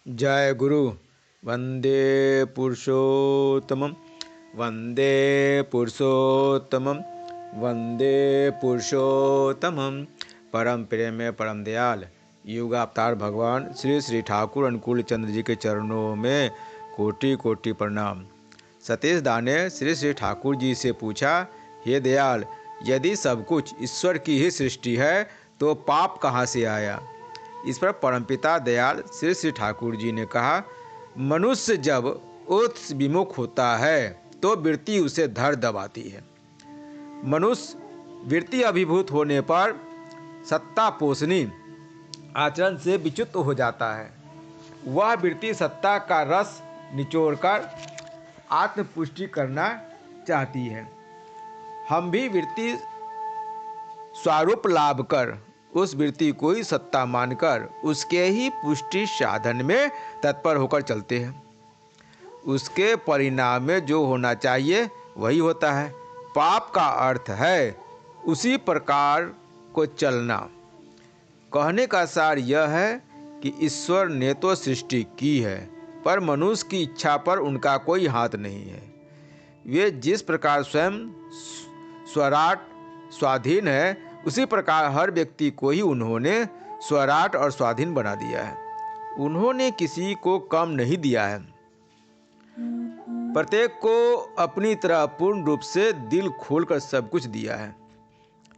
जय गुरु। वंदे पुरुषोत्तमं, वंदे पुरुषोत्तमं, वंदे पुरुषोत्तमं। परम प्रेम परम दयाल युग अवतार भगवान श्री श्री ठाकुर अनुकूल चंद्र जी के चरणों में कोटि कोटि प्रणाम। सतीश दा ने श्री श्री ठाकुर जी से पूछा, हे दयाल, यदि सब कुछ ईश्वर की ही सृष्टि है तो पाप कहाँ से आया? इस पर परमपिता दयाल श्री श्री ठाकुर जी ने कहा, मनुष्य जब उत्स विमुख होता है तो वृत्ति उसे धर दबाती है। मनुष्य वृत्ति अभिभूत होने पर सत्ता पोषणी आचरण से विच्युत हो जाता है। वह वृत्ति सत्ता का रस निचोड़कर आत्मपुष्टि करना चाहती है। हम भी वृत्ति स्वरूप लाभ कर उस वृत्ति को ही सत्ता मानकर उसके ही पुष्टि साधन में तत्पर होकर चलते हैं। उसके परिणाम में जो होना चाहिए वही होता है। पाप का अर्थ है उसी प्रकार को चलना। कहने का सार यह है कि ईश्वर ने तो सृष्टि की है, पर मनुष्य की इच्छा पर उनका कोई हाथ नहीं है। वे जिस प्रकार स्वयं स्वराट स्वाधीन है, उसी प्रकार हर व्यक्ति को ही उन्होंने स्वराट और स्वाधीन बना दिया है। उन्होंने किसी को कम नहीं दिया है। प्रत्येक को अपनी तरह पूर्ण रूप से दिल खोलकर सब कुछ दिया है।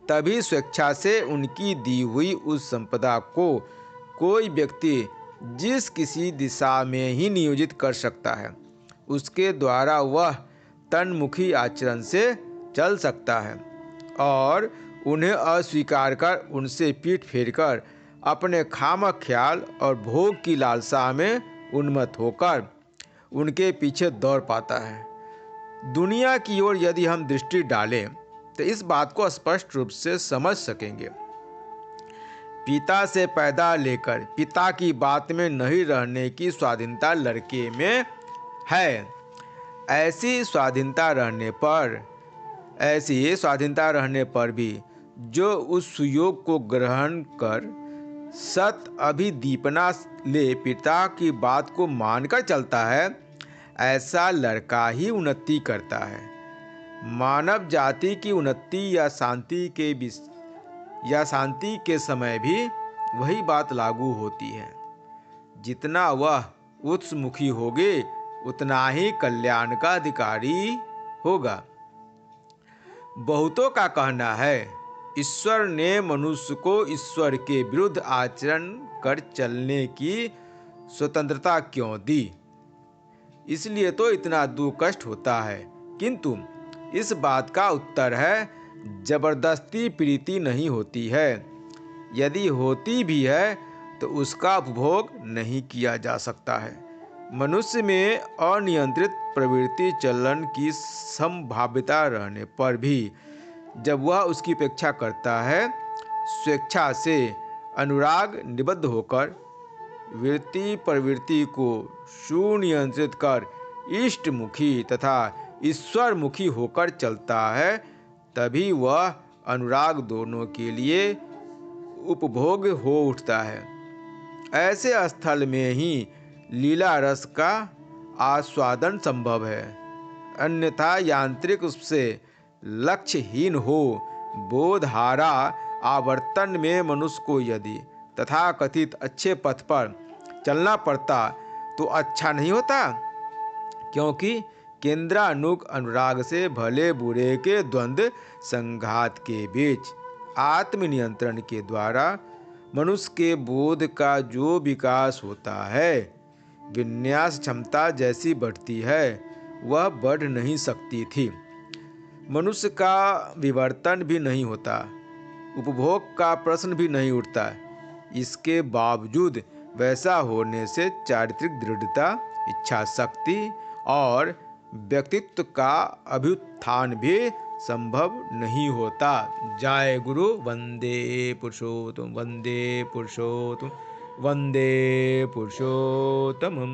तभी स्वेच्छा से उनकी दी हुई उस संपदा को कोई व्यक्ति जिस किसी दिशा में ही नियोजित कर सकता है। उसके द्वारा वह तन्मुखी आचरण से चल सकता है और उन्हें अस्वीकार कर उनसे पीठ फेरकर अपने खामख ख्याल और भोग की लालसा में उन्मत्त होकर उनके पीछे दौड़ पाता है। दुनिया की ओर यदि हम दृष्टि डालें तो इस बात को स्पष्ट रूप से समझ सकेंगे। पिता से पैदा लेकर पिता की बात में नहीं रहने की स्वाधीनता लड़के में है। ऐसी स्वाधीनता रहने पर भी जो उस सुयोग को ग्रहण कर सत अभिदीपना ले पिता की बात को मानकर चलता है, ऐसा लड़का ही उन्नति करता है। मानव जाति की उन्नति या शांति के समय भी वही बात लागू होती है। जितना वह उत्समुखी होगे उतना ही कल्याण का अधिकारी होगा। बहुतों का कहना है, ईश्वर ने मनुष्य को ईश्वर के विरुद्ध आचरण कर चलने की स्वतंत्रता क्यों दी? इसलिए तो इतना दुख कष्ट होता है। किंतु इस बात का उत्तर है, जबरदस्ती प्रीति नहीं होती है। यदि होती भी है तो उसका उपभोग नहीं किया जा सकता है। मनुष्य में अनियंत्रित प्रवृत्ति चलन की संभाव्यता रहने पर भी जब वह उसकी उपेक्षा करता है, स्वेच्छा से अनुराग निबद्ध होकर वृत्ति प्रवृत्ति को सुनियंत्रित कर इष्टमुखी तथा ईश्वरमुखी होकर चलता है, तभी वह अनुराग दोनों के लिए उपभोग हो उठता है। ऐसे स्थल में ही लीला रस का आस्वादन संभव है। अन्यथा यांत्रिक रूप से लक्ष्यहीन हो बोधारा आवर्तन में मनुष्य को यदि तथाकथित अच्छे पथ पर चलना पड़ता तो अच्छा नहीं होता, क्योंकि केंद्रानुग अनुराग से भले बुरे के द्वंद्व संघात के बीच आत्मनियंत्रण के द्वारा मनुष्य के बोध का जो विकास होता है, विन्यास क्षमता जैसी बढ़ती है, वह बढ़ नहीं सकती थी। मनुष्य का विवर्तन भी नहीं होता, उपभोग का प्रश्न भी नहीं उठता। इसके बावजूद वैसा होने से चारित्रिक दृढ़ता, इच्छा शक्ति और व्यक्तित्व का अभ्युत्थान भी संभव नहीं होता। जय गुरु। वंदे पुरुषोत्तम, वंदे पुरुषोत्तम, वंदे पुरुषोत्तमम्।